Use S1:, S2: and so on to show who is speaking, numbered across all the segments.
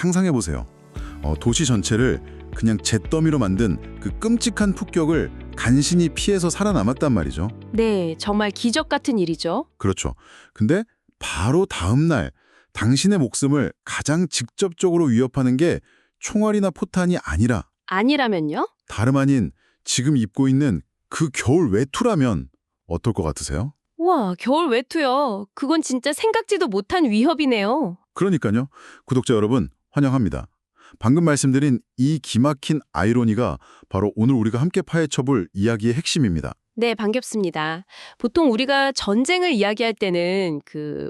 S1: 상상해보세요. 도시 전체를 그냥 잿더미로 만든 그 끔찍한 폭격을 간신히 피해서 살아남았단 말이죠.
S2: 네, 정말 기적 같은 일이죠.
S1: 그렇죠. 근데 바로 다음 날 당신의 목숨을 가장 직접적으로 위협하는 게 총알이나 포탄이 아니라
S2: 아니라면요?
S1: 다름 아닌 지금 입고 있는 그 겨울 외투라면 어떨 것 같으세요?
S2: 와, 겨울 외투요. 그건 진짜 생각지도 못한 위협이네요.
S1: 그러니까요. 구독자 여러분 환영합니다. 방금 말씀드린 이 기막힌 아이러니가 바로 오늘 우리가 함께 파헤쳐볼 이야기의 핵심입니다.
S2: 네, 반갑습니다. 보통 우리가 전쟁을 이야기할 때는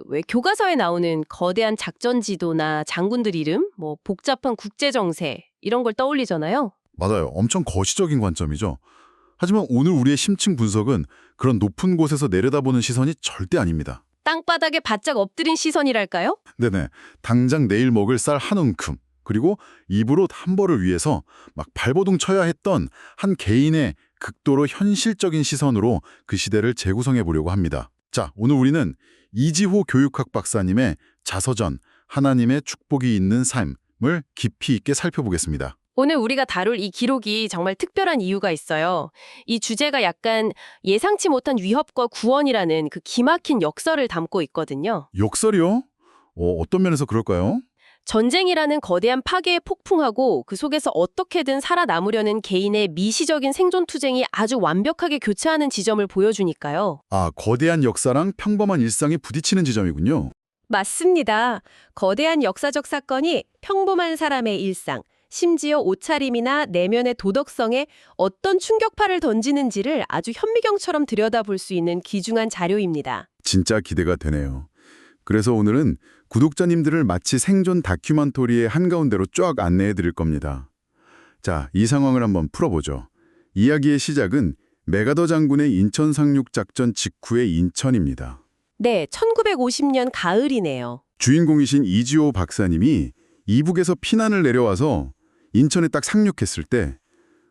S2: 왜 교과서에 나오는 거대한 작전 지도나 장군들 이름, 복잡한 국제 정세 이런 걸 떠올리잖아요.
S1: 맞아요. 엄청 거시적인 관점이죠. 하지만 오늘 우리의 심층 분석은 그런 높은 곳에서 내려다보는 시선이 절대 아닙니다.
S2: 땅바닥에 바짝 엎드린 시선이랄까요?
S1: 네네. 당장 내일 먹을 쌀 한 움큼, 그리고 입으로 한 벌을 위해서 막 발버둥 쳐야 했던 한 개인의 극도로 현실적인 시선으로 그 시대를 재구성해 보려고 합니다. 자, 오늘 우리는 이지호 교육학 박사님의 자서전 하나님의 축복이 있는 삶을 깊이 있게 살펴보겠습니다.
S2: 오늘 우리가 다룰 이 기록이 정말 특별한 이유가 있어요. 이 주제가 약간 예상치 못한 위협과 구원이라는 그 기막힌 역설을 담고 있거든요.
S1: 역설이요? 어떤 면에서 그럴까요?
S2: 전쟁이라는 거대한 파괴에 폭풍하고 그 속에서 어떻게든 살아남으려는 개인의 미시적인 생존 투쟁이 아주 완벽하게 교차하는 지점을 보여주니까요.
S1: 아, 거대한 역사랑 평범한 일상이 부딪히는 지점이군요.
S2: 맞습니다. 거대한 역사적 사건이 평범한 사람의 일상, 심지어 옷차림이나 내면의 도덕성에 어떤 충격파를 던지는지를 아주 현미경처럼 들여다볼 수 있는 귀중한 자료입니다.
S1: 진짜 기대가 되네요. 그래서 오늘은 구독자님들을 마치 생존 다큐멘터리의 한가운데로 쫙 안내해 드릴 겁니다. 자, 이 상황을 한번 풀어보죠. 이야기의 시작은 메가더 장군의 인천 상륙 작전 직후의 인천입니다.
S2: 네, 1950년 가을이네요.
S1: 주인공이신 이지호 박사님이 이북에서 피난을 내려와서 인천에 딱 상륙했을 때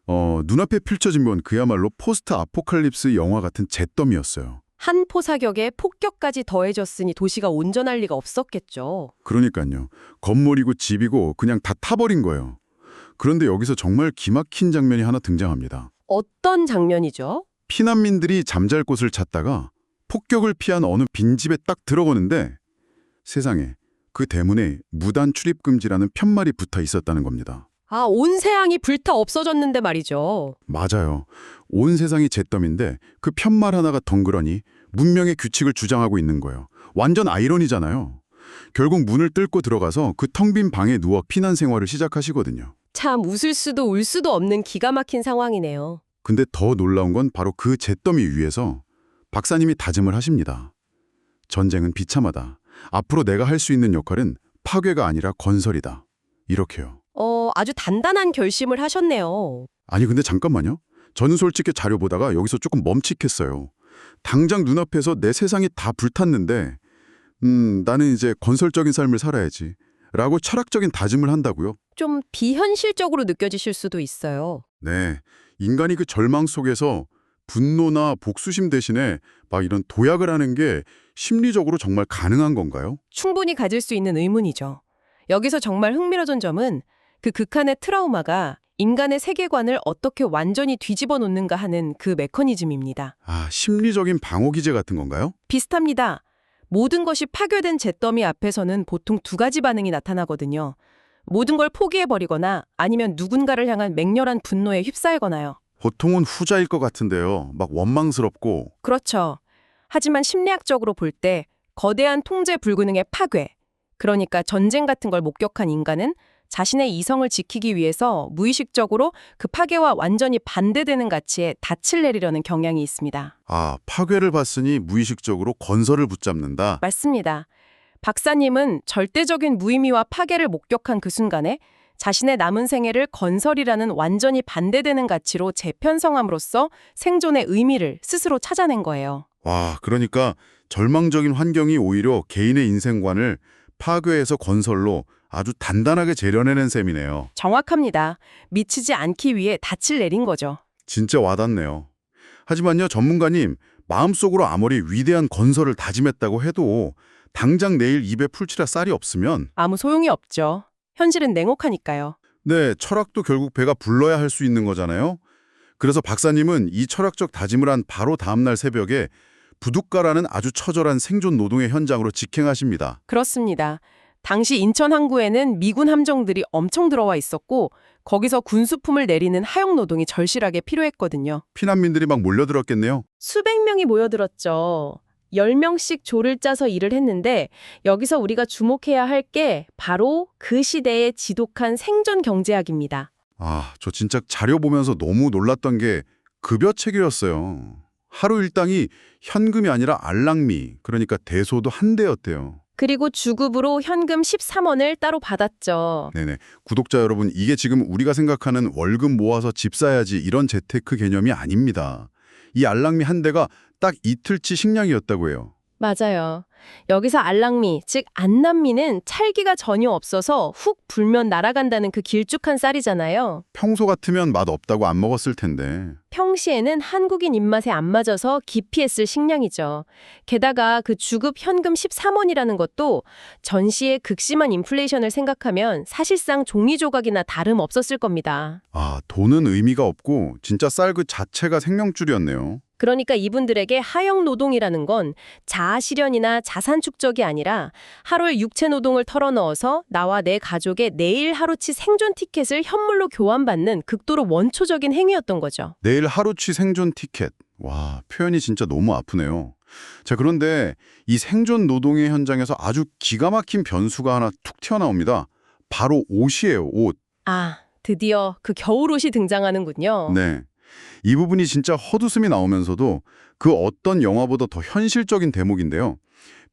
S1: 눈앞에 펼쳐진 건 그야말로 포스트 아포칼립스 영화 같은 잿더미였어요.
S2: 한 포사격에 폭격까지 더해졌으니 도시가 온전할 리가 없었겠죠.
S1: 그러니까요. 건물이고 집이고 그냥 다 타버린 거예요. 그런데 여기서 정말 기막힌 장면이 하나 등장합니다.
S2: 어떤 장면이죠?
S1: 피난민들이 잠잘 곳을 찾다가 폭격을 피한 어느 빈집에 딱 들어오는데 세상에 그 대문에 무단 출입 금지라는 편말이 붙어 있었다는 겁니다.
S2: 아, 온 세상이 불타 없어졌는데 말이죠.
S1: 맞아요. 온 세상이 잿더미인데 그 편말 하나가 덩그러니 문명의 규칙을 주장하고 있는 거예요. 완전 아이러니잖아요. 결국 문을 뚫고 들어가서 그 텅 빈 방에 누워 피난 생활을 시작하시거든요.
S2: 참 웃을 수도 울 수도 없는 기가 막힌 상황이네요.
S1: 근데 더 놀라운 건 바로 그 잿더미 위에서 박사님이 다짐을 하십니다. 전쟁은 비참하다. 앞으로 내가 할 수 있는 역할은 파괴가 아니라 건설이다. 이렇게요.
S2: 아주 단단한 결심을 하셨네요.
S1: 아니 근데 잠깐만요. 저는 솔직히 자료 보다가 여기서 조금 멈칫했어요. 당장 눈앞에서 내 세상이 다 불탔는데 나는 이제 건설적인 삶을 살아야지 라고 철학적인 다짐을 한다고요?
S2: 좀 비현실적으로 느껴지실 수도 있어요.
S1: 네, 인간이 그 절망 속에서 분노나 복수심 대신에 막 이런 도약을 하는 게 심리적으로 정말 가능한 건가요?
S2: 충분히 가질 수 있는 의문이죠. 여기서 정말 흥미로운 점은 그 극한의 트라우마가 인간의 세계관을 어떻게 완전히 뒤집어 놓는가 하는 그 메커니즘입니다.
S1: 아, 심리적인 방어 기제 같은 건가요?
S2: 비슷합니다. 모든 것이 파괴된 잿더미 앞에서는 보통 두 가지 반응이 나타나거든요. 모든 걸 포기해버리거나 아니면 누군가를 향한 맹렬한 분노에 휩싸이거나요.
S1: 보통은 후자일 것 같은데요. 막 원망스럽고.
S2: 그렇죠. 하지만 심리학적으로 볼 때 거대한 통제 불균형의 파괴, 그러니까 전쟁 같은 걸 목격한 인간은 자신의 이성을 지키기 위해서 무의식적으로 그 파괴와 완전히 반대되는 가치에 닻을 내리려는 경향이 있습니다.
S1: 아, 파괴를 봤으니 무의식적으로 건설을 붙잡는다.
S2: 맞습니다. 박사님은 절대적인 무의미와 파괴를 목격한 그 순간에 자신의 남은 생애를 건설이라는 완전히 반대되는 가치로 재편성함으로써 생존의 의미를 스스로 찾아낸 거예요.
S1: 와, 그러니까 절망적인 환경이 오히려 개인의 인생관을 파괴해서 건설로 아주 단단하게 재련해낸 셈이네요.
S2: 정확합니다. 미치지 않기 위해 닻을 내린 거죠.
S1: 진짜 와닿네요. 하지만요, 전문가님, 마음속으로 아무리 위대한 건설을 다짐했다고 해도 당장 내일 입에 풀칠할 쌀이 없으면
S2: 아무 소용이 없죠. 현실은 냉혹하니까요.
S1: 네, 철학도 결국 배가 불러야 할 수 있는 거잖아요. 그래서 박사님은 이 철학적 다짐을 한 바로 다음날 새벽에 부둣가라는 아주 처절한 생존 노동의 현장으로 직행하십니다.
S2: 그렇습니다. 당시 인천 항구에는 미군 함정들이 엄청 들어와 있었고 거기서 군수품을 내리는 하역 노동이 절실하게 필요했거든요.
S1: 피난민들이 막 몰려들었겠네요.
S2: 수백 명이 모여들었죠. 10명씩 조를 짜서 일을 했는데 여기서 우리가 주목해야 할 게 바로 그 시대의 지독한 생존 경제학입니다.
S1: 아, 저 진짜 자료 보면서 너무 놀랐던 게 급여체계였어요. 하루 일당이 현금이 아니라 알랑미, 그러니까 대소도 한 대였대요.
S2: 그리고 주급으로 현금 13원을 따로 받았죠.
S1: 네네. 구독자 여러분, 이게 지금 우리가 생각하는 월급 모아서 집 사야지 이런 재테크 개념이 아닙니다. 이 알랑미 한 대가 딱 이틀치 식량이었다고 해요.
S2: 맞아요. 여기서 알랑미, 즉 안남미는 찰기가 전혀 없어서 훅 불면 날아간다는 그 길쭉한 쌀이잖아요.
S1: 평소 같으면 맛 없다고 안 먹었을 텐데.
S2: 평시에는 한국인 입맛에 안 맞아서 기피했을 식량이죠. 게다가 그 주급 현금 13원이라는 것도 전시의 극심한 인플레이션을 생각하면 사실상 종이 조각이나 다름없었을 겁니다.
S1: 아, 돈은 의미가 없고 진짜 쌀 그 자체가 생명줄이었네요.
S2: 그러니까 이분들에게 하역 노동이라는 건 자아 실현이나 자산 축적이 아니라 하루의 육체 노동을 털어넣어서 나와 내 가족의 내일 하루치 생존 티켓을 현물로 교환받는 극도로 원초적인 행위였던 거죠.
S1: 내일 하루치 생존 티켓. 와, 표현이 진짜 너무 아프네요. 자, 그런데 이 생존 노동의 현장에서 아주 기가 막힌 변수가 하나 툭 튀어나옵니다. 바로 옷이에요, 옷.
S2: 아, 드디어 그 겨울옷이 등장하는군요.
S1: 네. 이 부분이 진짜 헛웃음이 나오면서도 그 어떤 영화보다 더 현실적인 대목인데요.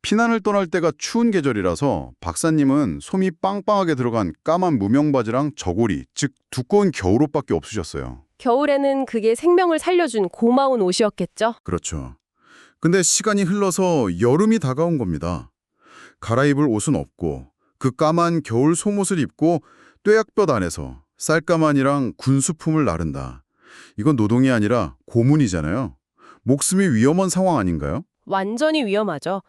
S1: 피난을 떠날 때가 추운 계절이라서 박사님은 솜이 빵빵하게 들어간 까만 무명바지랑 저고리, 즉 두꺼운 겨울옷밖에 없으셨어요.
S2: 겨울에는 그게 생명을 살려준 고마운 옷이었겠죠?
S1: 그렇죠. 근데 시간이 흘러서 여름이 다가온 겁니다. 갈아입을 옷은 없고 그 까만 겨울 속옷을 입고 뙤약볕 안에서 쌀가마니랑 군수품을 나른다. 이건 노동이 아니라 고문이잖아요. 목숨이 위험한 상황 아닌가요?
S2: 완전히 위험하죠.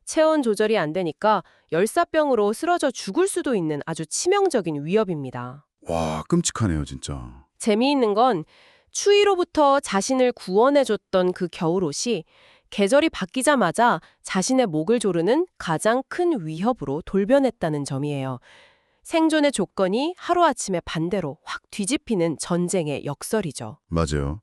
S2: 체온 조절이 안 되니까 열사병으로 쓰러져 죽을 수도 있는 아주 치명적인 위협입니다.
S1: 와, 끔찍하네요, 진짜.
S2: 재미있는 건 추위로부터 자신을 구원해줬던 그 겨울옷이 계절이 바뀌자마자 자신의 목을 조르는 가장 큰 위협으로 돌변했다는 점이에요. 생존의 조건이 하루아침에 반대로 확 뒤집히는 전쟁의 역설이죠.
S1: 맞아요.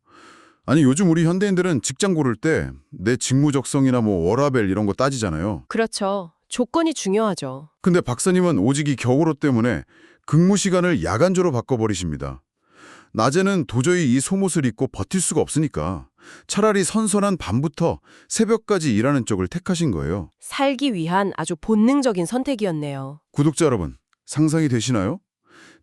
S1: 아니, 요즘 우리 현대인들은 직장 고를 때 내 직무 적성이나 뭐 워라밸 이런 거 따지잖아요.
S2: 그렇죠. 조건이 중요하죠.
S1: 근데 박사님은 오직 이 겨울옷 때문에 근무 시간을 야간조로 바꿔버리십니다. 낮에는 도저히 이 속옷을 입고 버틸 수가 없으니까 차라리 선선한 밤부터 새벽까지 일하는 쪽을 택하신 거예요.
S2: 살기 위한 아주 본능적인 선택이었네요.
S1: 구독자 여러분, 상상이 되시나요?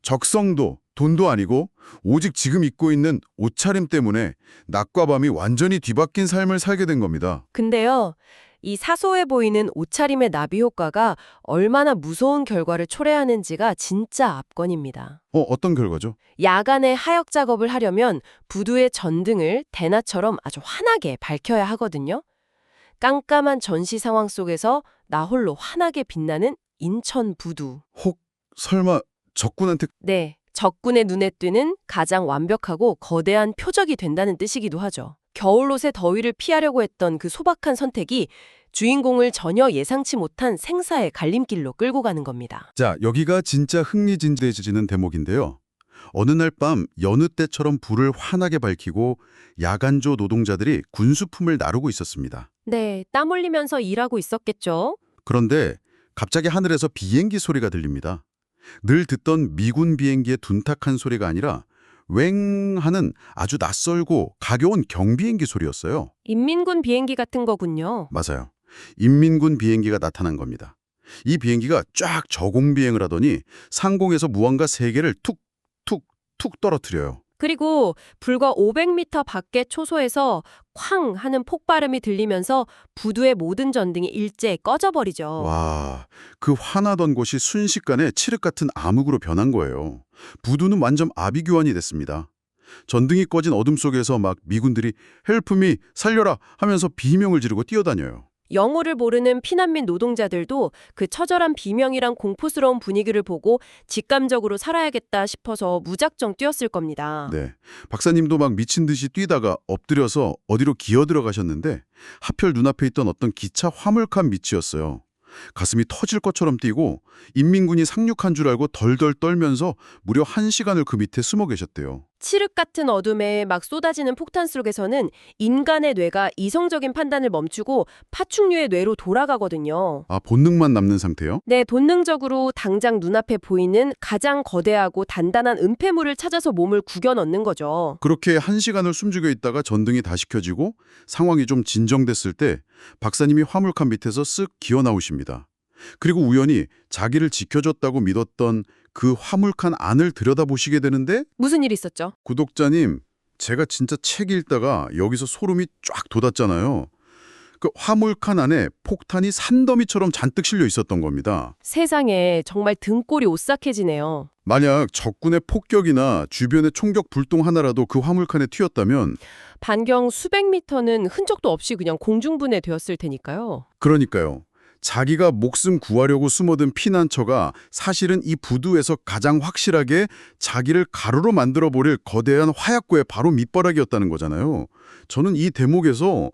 S1: 적성도 돈도 아니고 오직 지금 입고 있는 옷차림 때문에 낮과 밤이 완전히 뒤바뀐 삶을 살게 된 겁니다.
S2: 근데요, 이 사소해 보이는 옷차림의 나비 효과가 얼마나 무서운 결과를 초래하는지가 진짜 압권입니다.
S1: 어떤 결과죠?
S2: 야간에 하역 작업을 하려면 부두의 전등을 대낮처럼 아주 환하게 밝혀야 하거든요. 깜깜한 전시 상황 속에서 나 홀로 환하게 빛나는 인천 부두.
S1: 혹 설마 적군한테
S2: 네, 적군의 눈에 띄는 가장 완벽하고 거대한 표적이 된다는 뜻이기도 하죠. 겨울옷의 더위를 피하려고 했던 그 소박한 선택이 주인공을 전혀 예상치 못한 생사의 갈림길로 끌고 가는 겁니다.
S1: 자, 여기가 진짜 흥미진진해지는 대목인데요. 어느 날 밤 여느 때처럼 불을 환하게 밝히고 야간조 노동자들이 군수품을 나르고 있었습니다.
S2: 네, 땀 흘리면서 일하고 있었겠죠?
S1: 그런데 갑자기 하늘에서 비행기 소리가 들립니다. 늘 듣던 미군 비행기의 둔탁한 소리가 아니라 웽 하는 아주 낯설고 가벼운 경비행기 소리였어요.
S2: 인민군 비행기 같은 거군요.
S1: 맞아요. 인민군 비행기가 나타난 겁니다. 이 비행기가 쫙 저공비행을 하더니 상공에서 무언가 세 개를 툭툭툭 떨어뜨려요.
S2: 그리고 불과 500m 밖의 초소에서 쾅 하는 폭발음이 들리면서 부두의 모든 전등이 일제히 꺼져버리죠.
S1: 와, 그 화나던 곳이 순식간에 칠흑 같은 암흑으로 변한 거예요. 부두는 완전 아비규환이 됐습니다. 전등이 꺼진 어둠 속에서 막 미군들이 헬프 미 살려라 하면서 비명을 지르고 뛰어다녀요.
S2: 영어를 모르는 피난민 노동자들도 그 처절한 비명이랑 공포스러운 분위기를 보고 직감적으로 살아야겠다 싶어서 무작정 뛰었을 겁니다.
S1: 네. 박사님도 막 미친 듯이 뛰다가 엎드려서 어디로 기어 들어가셨는데 하필 눈앞에 있던 어떤 기차 화물칸 밑이었어요. 가슴이 터질 것처럼 뛰고 인민군이 상륙한 줄 알고 덜덜 떨면서 무려 1시간을 그 밑에 숨어 계셨대요.
S2: 칠흑 같은 어둠에 막 쏟아지는 폭탄 속에서는 인간의 뇌가 이성적인 판단을 멈추고 파충류의 뇌로 돌아가거든요.
S1: 아, 본능만 남는 상태요?
S2: 네, 본능적으로 당장 눈앞에 보이는 가장 거대하고 단단한 은폐물을 찾아서 몸을 구겨 넣는 거죠.
S1: 그렇게 1시간을 숨죽여 있다가 전등이 다시 켜지고 상황이 좀 진정됐을 때 박사님이 화물칸 밑에서 쓱 기어 나오십니다. 그리고 우연히 자기를 지켜줬다고 믿었던 그 화물칸 안을 들여다보시게 되는데
S2: 무슨 일 있었죠?
S1: 구독자님, 제가 진짜 책 읽다가 여기서 소름이 쫙 돋았잖아요. 그 화물칸 안에 폭탄이 산더미처럼 잔뜩 실려 있었던 겁니다.
S2: 세상에 정말 등골이 오싹해지네요.
S1: 만약 적군의 폭격이나 주변의 총격 불똥 하나라도 그 화물칸에 튀었다면
S2: 반경 수백 미터는 흔적도 없이 그냥 공중분해되었을 테니까요.
S1: 그러니까요. 자기가 목숨 구하려고 숨어든 피난처가 사실은 이 부두에서 가장 확실하게 자기를 가루로 만들어버릴 거대한 화약고의 바로 밑바닥이었다는 거잖아요. 저는 이 대목에서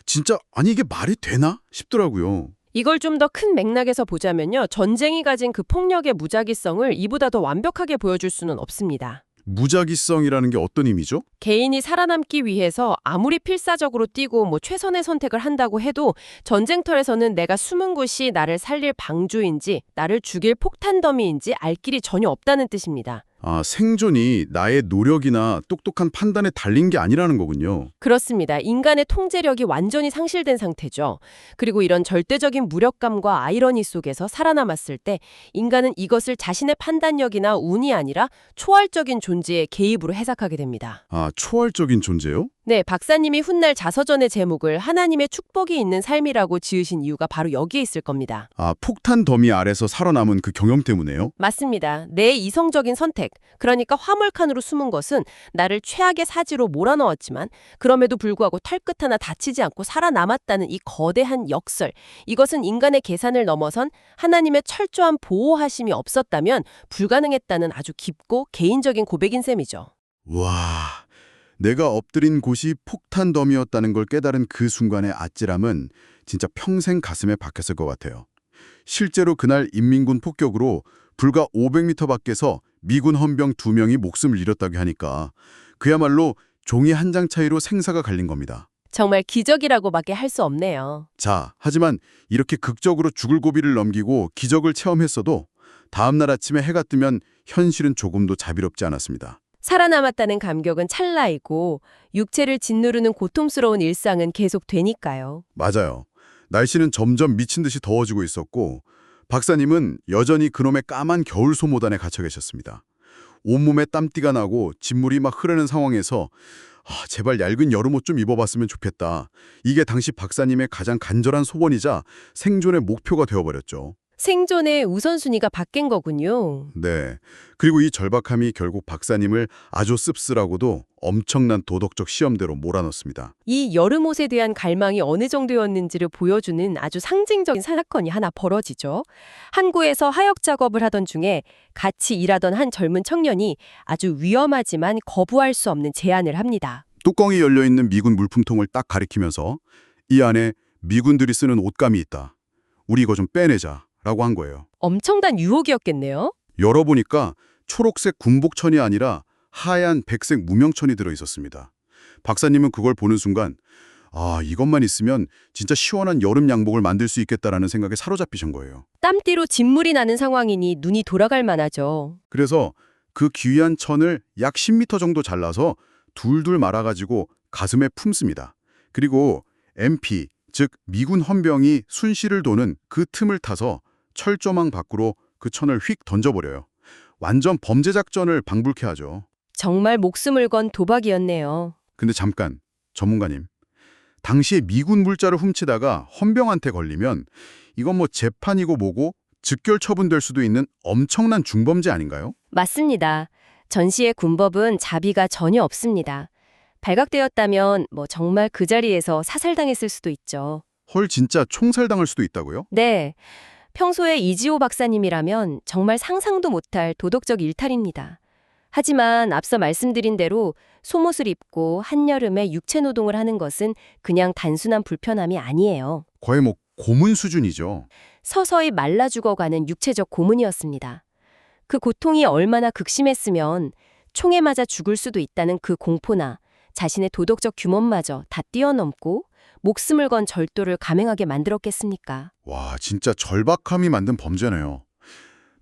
S1: 진짜 아니 이게 말이 되나 싶더라고요.
S2: 이걸 좀 더 큰 맥락에서 보자면요. 전쟁이 가진 그 폭력의 무작위성을 이보다 더 완벽하게 보여줄 수는 없습니다.
S1: 무작위성이라는 게 어떤 의미죠?
S2: 개인이 살아남기 위해서 아무리 필사적으로 뛰고 최선의 선택을 한다고 해도 전쟁터에서는 내가 숨은 곳이 나를 살릴 방주인지 나를 죽일 폭탄 더미인지 알 길이 전혀 없다는 뜻입니다.
S1: 아, 생존이 나의 노력이나 똑똑한 판단에 달린 게 아니라는 거군요.
S2: 그렇습니다. 인간의 통제력이 완전히 상실된 상태죠. 그리고 이런 절대적인 무력감과 아이러니 속에서 살아남았을 때 인간은 이것을 자신의 판단력이나 운이 아니라 초월적인 존재의 개입으로 해석하게 됩니다.
S1: 아, 초월적인 존재요?
S2: 네, 박사님이 훗날 자서전의 제목을 하나님의 축복이 있는 삶이라고 지으신 이유가 바로 여기에 있을 겁니다.
S1: 아, 폭탄 더미 아래서 살아남은 그 경험 때문에요?
S2: 맞습니다. 내 이성적인 선택, 그러니까 화물칸으로 숨은 것은 나를 최악의 사지로 몰아넣었지만 그럼에도 불구하고 털끝 하나 다치지 않고 살아남았다는 이 거대한 역설, 이것은 인간의 계산을 넘어선 하나님의 철저한 보호하심이 없었다면 불가능했다는 아주 깊고 개인적인 고백인 셈이죠.
S1: 와, 내가 엎드린 곳이 폭탄 덤이었다는 걸 깨달은 그 순간의 아찔함은 진짜 평생 가슴에 박혔을 것 같아요. 실제로 그날 인민군 폭격으로 불과 500m 밖에서 미군 헌병 2명이 목숨을 잃었다고 하니까 그야말로 종이 한 장 차이로 생사가 갈린 겁니다.
S2: 정말 기적이라고밖에 할 수 없네요.
S1: 자, 하지만 이렇게 극적으로 죽을 고비를 넘기고 기적을 체험했어도 다음 날 아침에 해가 뜨면 현실은 조금도 자비롭지 않았습니다.
S2: 살아남았다는 감격은 찰나이고 육체를 짓누르는 고통스러운 일상은 계속되니까요.
S1: 맞아요. 날씨는 점점 미친 듯이 더워지고 있었고 박사님은 여전히 그놈의 까만 겨울 소모단에 갇혀 계셨습니다. 온몸에 땀띠가 나고 진물이 막 흐르는 상황에서 제발 얇은 여름옷 좀 입어봤으면 좋겠다. 이게 당시 박사님의 가장 간절한 소원이자 생존의 목표가 되어버렸죠.
S2: 생존의 우선순위가 바뀐 거군요.
S1: 네. 그리고 이 절박함이 결국 박사님을 아주 씁쓸하고도 엄청난 도덕적 시험대로 몰아넣습니다.
S2: 이 여름옷에 대한 갈망이 어느 정도였는지를 보여주는 아주 상징적인 사건이 하나 벌어지죠. 항구에서 하역 작업을 하던 중에 같이 일하던 한 젊은 청년이 아주 위험하지만 거부할 수 없는 제안을 합니다.
S1: 뚜껑이 열려있는 미군 물품통을 딱 가리키면서 이 안에 미군들이 쓰는 옷감이 있다. 우리 이거 좀 빼내자. 라고 한 거예요.
S2: 엄청난 유혹이었겠네요.
S1: 열어보니까 초록색 군복천이 아니라 하얀 백색 무명천이 들어있었습니다. 박사님은 그걸 보는 순간 이것만 있으면 진짜 시원한 여름 양복을 만들 수 있겠다라는 생각에 사로잡히신 거예요.
S2: 땀띠로 진물이 나는 상황이니 눈이 돌아갈 만하죠.
S1: 그래서 그 귀한 천을 약 10m 정도 잘라서 둘둘 말아가지고 가슴에 품습니다. 그리고 MP, 즉 미군 헌병이 순시를 도는 그 틈을 타서 철조망 밖으로 그 천을 휙 던져버려요. 완전 범죄 작전을 방불케 하죠.
S2: 정말 목숨을 건 도박이었네요.
S1: 근데 잠깐, 전문가님. 당시에 미군 물자를 훔치다가 헌병한테 걸리면 이건 뭐 재판이고 뭐고 즉결 처분될 수도 있는 엄청난 중범죄 아닌가요?
S2: 맞습니다. 전시의 군법은 자비가 전혀 없습니다. 발각되었다면 정말 그 자리에서 사살당했을 수도 있죠.
S1: 헐, 진짜 총살당할 수도 있다고요?
S3: 네. 평소에 이지호 박사님이라면 정말 상상도 못할 도덕적 일탈입니다. 하지만 앞서 말씀드린 대로 속옷을 입고 한여름에 육체 노동을 하는 것은 그냥 단순한 불편함이 아니에요.
S1: 거의 뭐 고문 수준이죠.
S3: 서서히 말라 죽어가는 육체적 고문이었습니다. 그 고통이 얼마나 극심했으면 총에 맞아 죽을 수도 있다는 그 공포나 자신의 도덕적 규모마저 다 뛰어넘고 목숨을 건 절도를 감행하게 만들었겠습니까?
S1: 와, 진짜 절박함이 만든 범죄네요.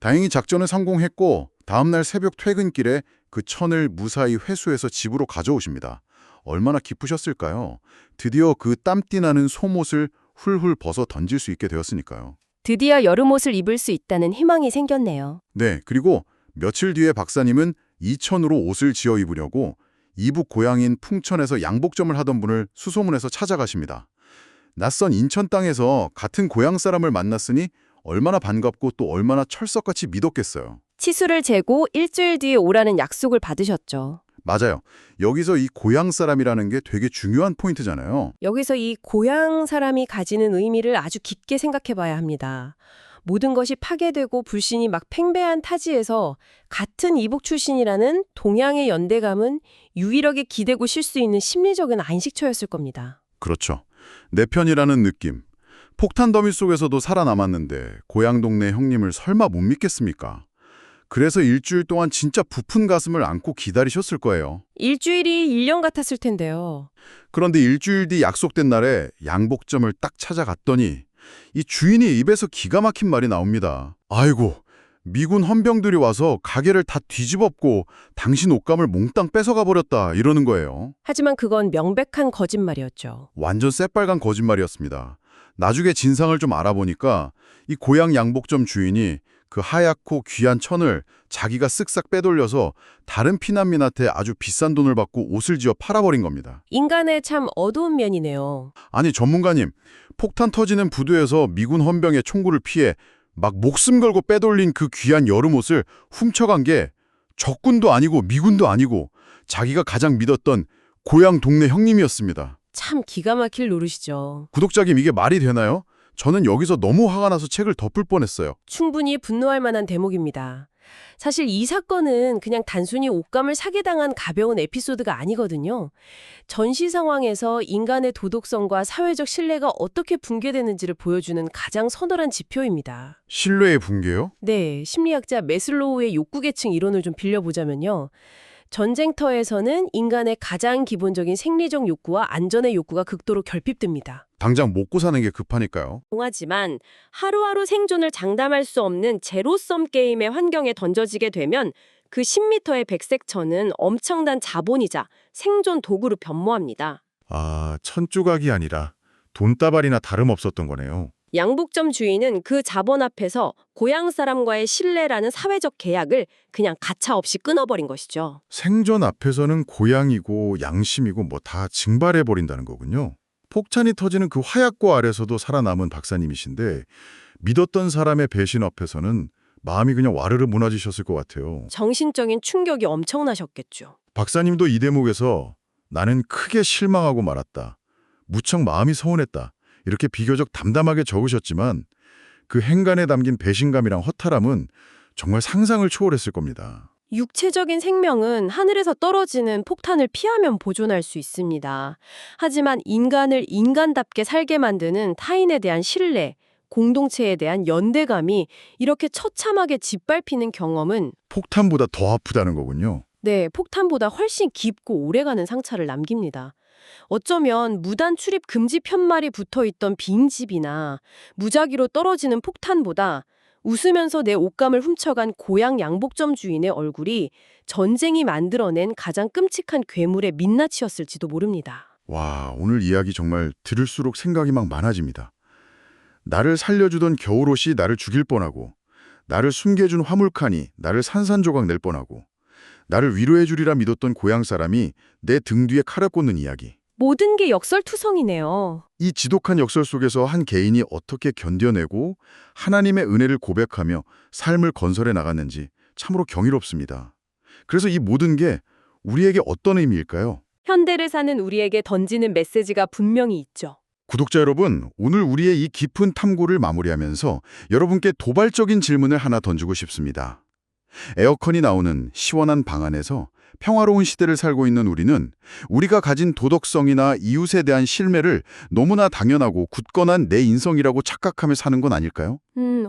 S1: 다행히 작전은 성공했고 다음날 새벽 퇴근길에 그 천을 무사히 회수해서 집으로 가져오십니다. 얼마나 기쁘셨을까요? 드디어 그 땀띠 나는 속옷을 훌훌 벗어 던질 수 있게 되었으니까요.
S3: 드디어 여름옷을 입을 수 있다는 희망이 생겼네요.
S1: 네, 그리고 며칠 뒤에 박사님은 이천으로 옷을 지어 입으려고 이북 고향인 풍천에서 양복점을 하던 분을 수소문해서 찾아가십니다. 낯선 인천 땅에서 같은 고향 사람을 만났으니 얼마나 반갑고 또 얼마나 철석같이 믿었겠어요.
S3: 치수를 재고 일주일 뒤에 오라는 약속을 받으셨죠.
S1: 맞아요. 여기서 이 고향 사람이라는 게 되게 중요한 포인트잖아요.
S2: 여기서 이 고향 사람이 가지는 의미를 아주 깊게 생각해 봐야 합니다. 모든 것이 파괴되고 불신이 막 팽배한 타지에서 같은 이북 출신이라는 동양의 연대감은 유일하게 기대고 쉴 수 있는 심리적인 안식처였을 겁니다.
S1: 그렇죠. 내 편이라는 느낌. 폭탄 더미 속에서도 살아남았는데 고향 동네 형님을 설마 못 믿겠습니까? 그래서 일주일 동안 진짜 부푼 가슴을 안고 기다리셨을 거예요.
S2: 일주일이 1년 같았을 텐데요.
S1: 그런데 일주일 뒤 약속된 날에 양복점을 딱 찾아갔더니 이 주인이 입에서 기가 막힌 말이 나옵니다. 아이고, 미군 헌병들이 와서 가게를 다 뒤집었고 당신 옷감을 몽땅 뺏어가 버렸다 이러는 거예요.
S2: 하지만 그건 명백한 거짓말이었죠.
S1: 완전 새빨간 거짓말이었습니다. 나중에 진상을 좀 알아보니까 이 고향 양복점 주인이 그 하얗고 귀한 천을 자기가 쓱싹 빼돌려서 다른 피난민한테 아주 비싼 돈을 받고 옷을 지어 팔아버린 겁니다.
S2: 인간의 참 어두운 면이네요.
S1: 아니 전문가님, 폭탄 터지는 부두에서 미군 헌병의 총구를 피해 막 목숨 걸고 빼돌린 그 귀한 여름옷을 훔쳐간 게 적군도 아니고 미군도 아니고 자기가 가장 믿었던 고향 동네 형님이었습니다.
S2: 참 기가 막힐 노릇이죠.
S1: 구독자님, 이게 말이 되나요? 저는 여기서 너무 화가 나서 책을 덮을 뻔했어요.
S2: 충분히 분노할 만한 대목입니다. 사실 이 사건은 그냥 단순히 옷감을 사기당한 가벼운 에피소드가 아니거든요. 전시 상황에서 인간의 도덕성과 사회적 신뢰가 어떻게 붕괴되는지를 보여주는 가장 서늘한 지표입니다.
S1: 신뢰의 붕괴요?
S2: 네, 심리학자 매슬로우의 욕구계층 이론을 좀 빌려보자면요. 전쟁터에서는 인간의 가장 기본적인 생리적 욕구와 안전의 욕구가 극도로 결핍됩니다.
S1: 당장 먹고 사는 게 급하니까요.
S3: 하지만 하루하루 생존을 장담할 수 없는 제로섬 게임의 환경에 던져지게 되면 그 10m의 백색 천은 엄청난 자본이자 생존 도구로 변모합니다.
S4: 아, 천조각이 아니라 돈다발이나 다름없었던 거네요.
S3: 양복점 주인은 그 자본 앞에서 고향 사람과의 신뢰라는 사회적 계약을 그냥 가차없이 끊어버린 것이죠.
S4: 생존 앞에서는 고향이고 양심이고 뭐 다 증발해버린다는 거군요. 폭탄이 터지는 그 화약고 아래서도 살아남은 박사님이신데 믿었던 사람의 배신 앞에서는 마음이 그냥 와르르 무너지셨을 것 같아요.
S3: 정신적인 충격이 엄청나셨겠죠.
S4: 박사님도 이 대목에서 나는 크게 실망하고 말았다. 무척 마음이 서운했다. 이렇게 비교적 담담하게 적으셨지만 그 행간에 담긴 배신감이랑 허탈함은 정말 상상을 초월했을 겁니다.
S3: 육체적인 생명은 하늘에서 떨어지는 폭탄을 피하면 보존할 수 있습니다. 하지만 인간을 인간답게 살게 만드는 타인에 대한 신뢰, 공동체에 대한 연대감이 이렇게 처참하게 짓밟히는 경험은
S4: 폭탄보다 더 아프다는 거군요.
S3: 네, 폭탄보다 훨씬 깊고 오래가는 상처를 남깁니다. 어쩌면 무단 출입 금지 편말이 붙어있던 빈집이나 무작위로 떨어지는 폭탄보다 웃으면서 내 옷감을 훔쳐간 고향 양복점 주인의 얼굴이 전쟁이 만들어낸 가장 끔찍한 괴물의 민낯이었을지도 모릅니다.
S4: 와, 오늘 이야기 정말 들을수록 생각이 막 많아집니다. 나를 살려주던 겨울옷이 나를 죽일 뻔하고 나를 숨겨준 화물칸이 나를 산산조각 낼 뻔하고 나를 위로해주리라 믿었던 고향 사람이 내 등 뒤에 칼을 꽂는 이야기.
S3: 모든 게 역설투성이네요.
S4: 이 지독한 역설 속에서 한 개인이 어떻게 견뎌내고 하나님의 은혜를 고백하며 삶을 건설해 나갔는지 참으로 경이롭습니다. 그래서 이 모든 게 우리에게 어떤 의미일까요?
S3: 현대를 사는 우리에게 던지는 메시지가 분명히 있죠.
S4: 구독자 여러분, 오늘 우리의 이 깊은 탐구를 마무리하면서 여러분께 도발적인 질문을 하나 던지고 싶습니다. 에어컨이 나오는 시원한 방 안에서 평화로운 시대를 살고 있는 우리는 우리가 가진 도덕성이나 이웃에 대한 신뢰를 너무나 당연하고 굳건한 내 인성이라고 착각하며 사는 건 아닐까요?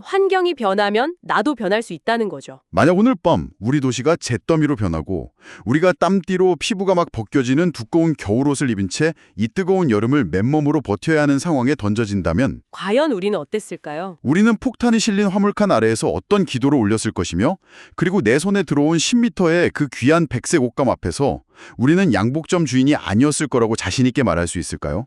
S3: 환경이 변하면 나도 변할 수 있다는 거죠.
S4: 만약 오늘 밤 우리 도시가 잿더미로 변하고 우리가 땀띠로 피부가 막 벗겨지는 두꺼운 겨울옷을 입은 채 이 뜨거운 여름을 맨몸으로 버텨야 하는 상황에 던져진다면
S3: 과연 우리는 어땠을까요?
S4: 우리는 폭탄이 실린 화물칸 아래에서 어떤 기도를 올렸을 것이며 그리고 내 손에 들어온 10m의 그 귀한 백색 옷감 앞에서 우리는 양복점 주인이 아니었을 거라고 자신 있게 말할 수 있을까요?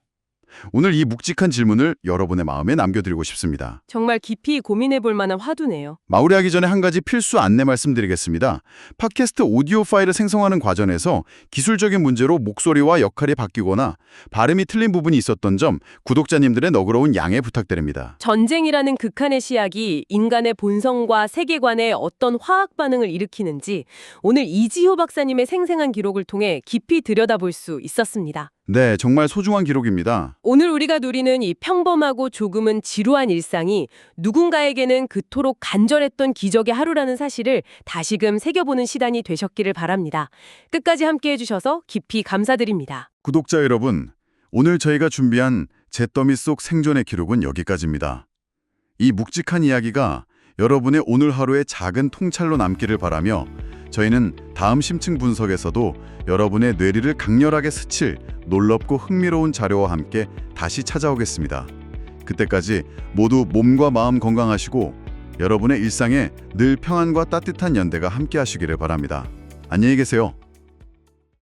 S4: 오늘 이 묵직한 질문을 여러분의 마음에 남겨드리고 싶습니다.
S3: 정말 깊이 고민해 볼 만한 화두네요.
S4: 마무리하기 전에 한 가지 필수 안내 말씀드리겠습니다. 팟캐스트 오디오 파일을 생성하는 과정에서 기술적인 문제로 목소리와 역할이 바뀌거나 발음이 틀린 부분이 있었던 점 구독자님들의 너그러운 양해 부탁드립니다.
S3: 전쟁이라는 극한의 시약이 인간의 본성과 세계관에 어떤 화학 반응을 일으키는지 오늘 이지효 박사님의 생생한 기록을 통해 깊이 들여다볼 수 있었습니다.
S4: 네, 정말 소중한 기록입니다.
S3: 오늘 우리가 누리는 이 평범하고 조금은 지루한 일상이 누군가에게는 그토록 간절했던 기적의 하루라는 사실을 다시금 새겨보는 시간이 되셨기를 바랍니다. 끝까지 함께해 주셔서 깊이 감사드립니다.
S4: 구독자 여러분, 오늘 저희가 준비한 잿더미 속 생존의 기록은 여기까지입니다. 이 묵직한 이야기가 여러분의 오늘 하루의 작은 통찰로 남기를 바라며 저희는 다음 심층 분석에서도 여러분의 뇌리를 강렬하게 스칠 놀랍고 흥미로운 자료와 함께 다시 찾아오겠습니다. 그때까지 모두 몸과 마음 건강하시고 여러분의 일상에 늘 평안과 따뜻한 연대가 함께 하시기를 바랍니다. 안녕히 계세요.